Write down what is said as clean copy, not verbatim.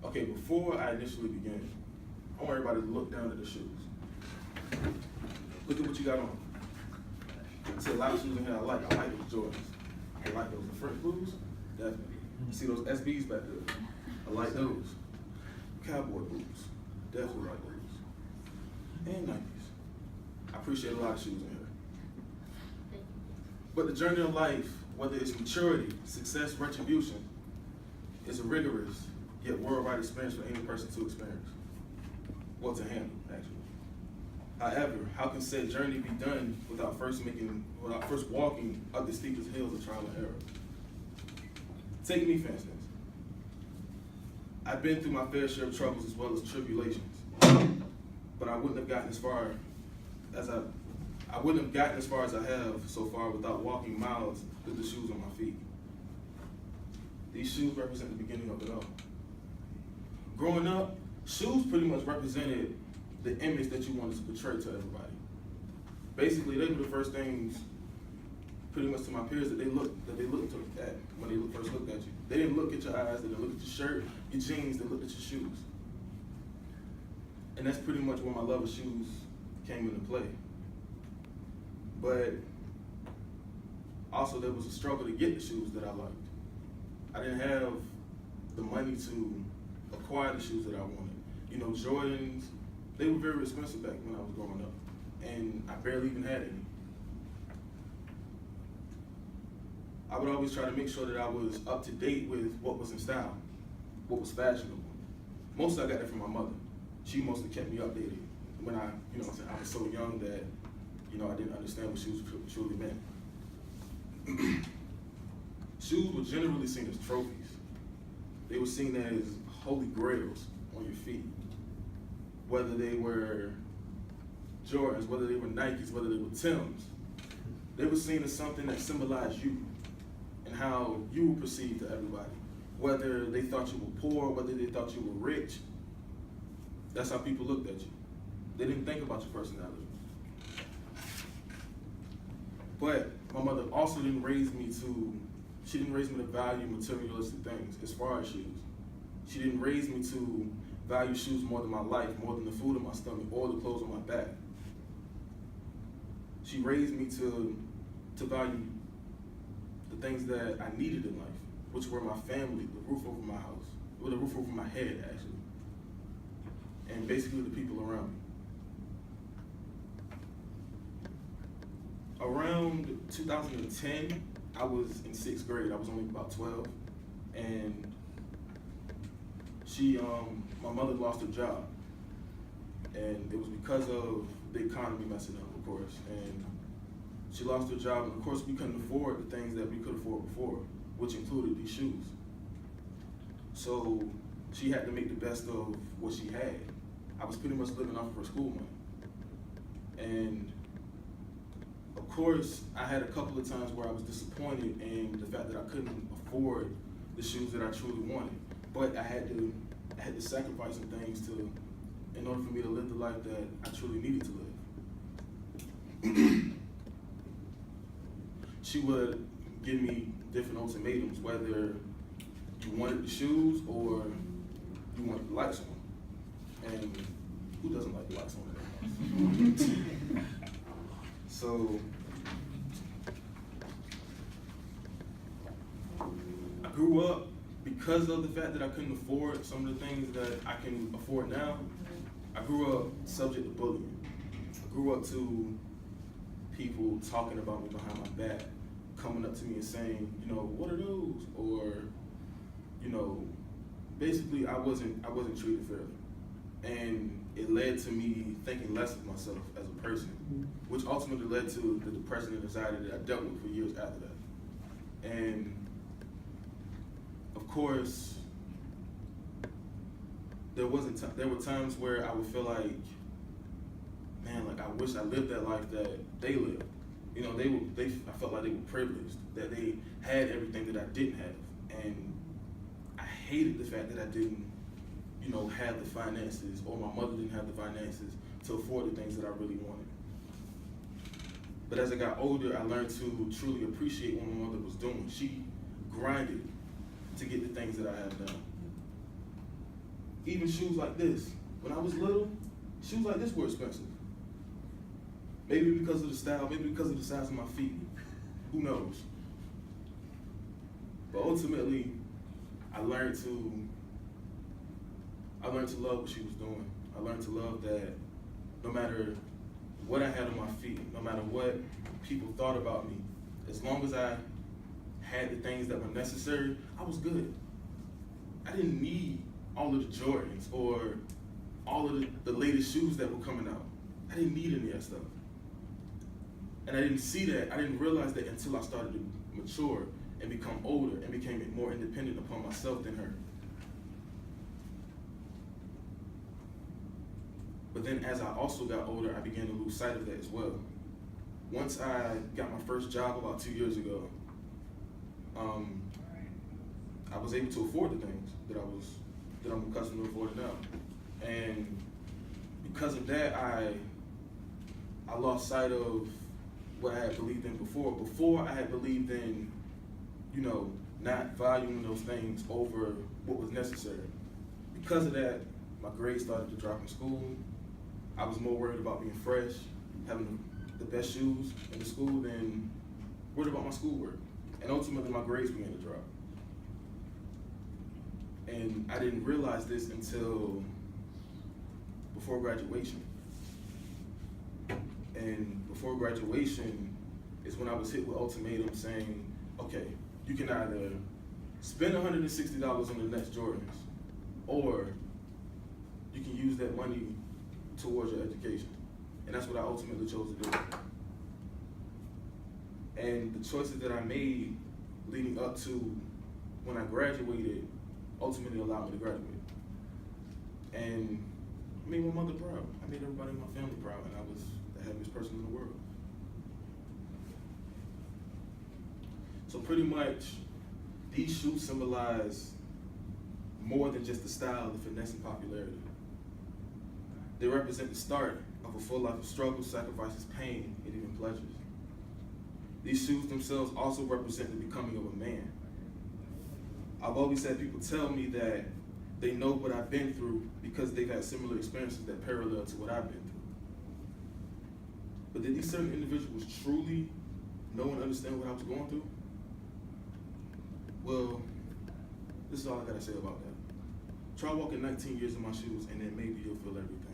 Okay, before I initially begin, I want everybody to look down at the shoes. Look at what you got on. I see a lot of shoes in here I like. I like those Jordans. I like those. The French Blues, definitely. You see those SBs back there? I like those. Cowboy boots, definitely like those. And Nikes. I appreciate a lot of shoes in here. But the journey of life, whether it's maturity, success, retribution, is a rigorous yet worldwide experience for any person to experience. Well, to handle, actually. However, how can said journey be done without first walking up the steepest hills of trial and error? Take me, for instance. I've been through my fair share of troubles as well as tribulations, but I wouldn't have gotten as far as I have so far without walking miles with the shoes on my feet. These shoes represent the beginning of it all. Growing up, shoes pretty much represented the image that you wanted to portray to everybody. Basically, they were the first things, pretty much to my peers, that they looked at when they first looked at you. They didn't look at your eyes, they didn't look at your shirt, your jeans, they looked at your shoes. And that's pretty much where my love of shoes came into play. But also there was a struggle to get the shoes that I liked. I didn't have the money to acquire the shoes that I wanted. You know, Jordans, they were very expensive back when I was growing up, and I barely even had any. I would always try to make sure that I was up to date with what was in style, what was fashionable. Mostly I got that from my mother. She mostly kept me updated when I was so young that, I didn't understand what shoes truly meant. Shoes were generally seen as trophies. They were seen as holy grails on your feet. Whether they were Jordans, whether they were Nikes, whether they were Timbs, they were seen as something that symbolized you and how you were perceived to everybody. Whether they thought you were poor, whether they thought you were rich, that's how people looked at you. They didn't think about your personality. But my mother also didn't raise me to value materialistic things as far as shoes. She didn't raise me to value shoes more than my life, more than the food in my stomach, or the clothes on my back. She raised me to value the things that I needed in life, which were my family, the roof over my house, or the roof over my head, actually, and basically the people around me. Around 2010, I was in 6th grade. I was only about 12, and my mother lost her job, and it was because of the economy messing up, of course. And she lost her job, and of course we couldn't afford the things that we could afford before, which included these shoes. So she had to make the best of what she had. I was pretty much living off of her school money, and of course, I had a couple of times where I was disappointed in the fact that I couldn't afford the shoes that I truly wanted. But I had to sacrifice some things in order for me to live the life that I truly needed to live. She would give me different ultimatums, whether you wanted the shoes or you wanted the lights on. And who doesn't like the lights on in their house? So I grew up, because of the fact that I couldn't afford some of the things that I can afford now, I grew up subject to bullying. I grew up to people talking about me behind my back, coming up to me and saying, what are those? Or, basically I wasn't treated fairly. And it led to me thinking less of myself as a person, which ultimately led to the depression and anxiety that I dealt with for years after that. And of course, there were times where I would feel like, man, like I wish I lived that life that they lived. I felt like they were privileged, that they had everything that I didn't have. And I hated the fact that I didn't have the finances, or my mother didn't have the finances to afford the things that I really wanted. But as I got older, I learned to truly appreciate what my mother was doing. She grinded to get the things that I have now. even shoes like this. When I was little, shoes like this were expensive. Maybe because of the style, maybe because of the size of my feet. Who knows? But ultimately, I learned to love what she was doing. I learned to love that no matter what I had on my feet, no matter what people thought about me, as long as I had the things that were necessary, I was good. I didn't need all of the Jordans or all of the latest shoes that were coming out. I didn't need any of that stuff. And I didn't see that, I didn't realize that until I started to mature and become older and became more independent upon myself than her. But then as I also got older, I began to lose sight of that as well. Once I got my first job about 2 years ago, I was able to afford the things that I'm accustomed to affording now. And because of that, I lost sight of what I had believed in before. Before I had believed in, not valuing those things over what was necessary. Because of that, my grades started to drop in school. I was more worried about being fresh, having the best shoes in the school than worried about my schoolwork. And ultimately my grades began to drop. And I didn't realize this until before graduation. And before graduation is when I was hit with ultimatum saying, okay, you can either spend $160 on the next Jordans, or you can use that money towards your education. And that's what I ultimately chose to do. And the choices that I made leading up to when I graduated ultimately allowed me to graduate. And I made my mother proud. I made everybody in my family proud, and I was the happiest person in the world. So pretty much, these shoes symbolize more than just the style, the finesse, and popularity. They represent the start of a full life of struggle, sacrifices, pain, and even pleasures. These shoes themselves also represent the becoming of a man. I've always had people tell me that they know what I've been through because they've had similar experiences that parallel to what I've been through. But did these certain individuals truly know and understand what I was going through? Well, this is all I gotta say about that. Try walking 19 years in my shoes, and then maybe you'll feel everything.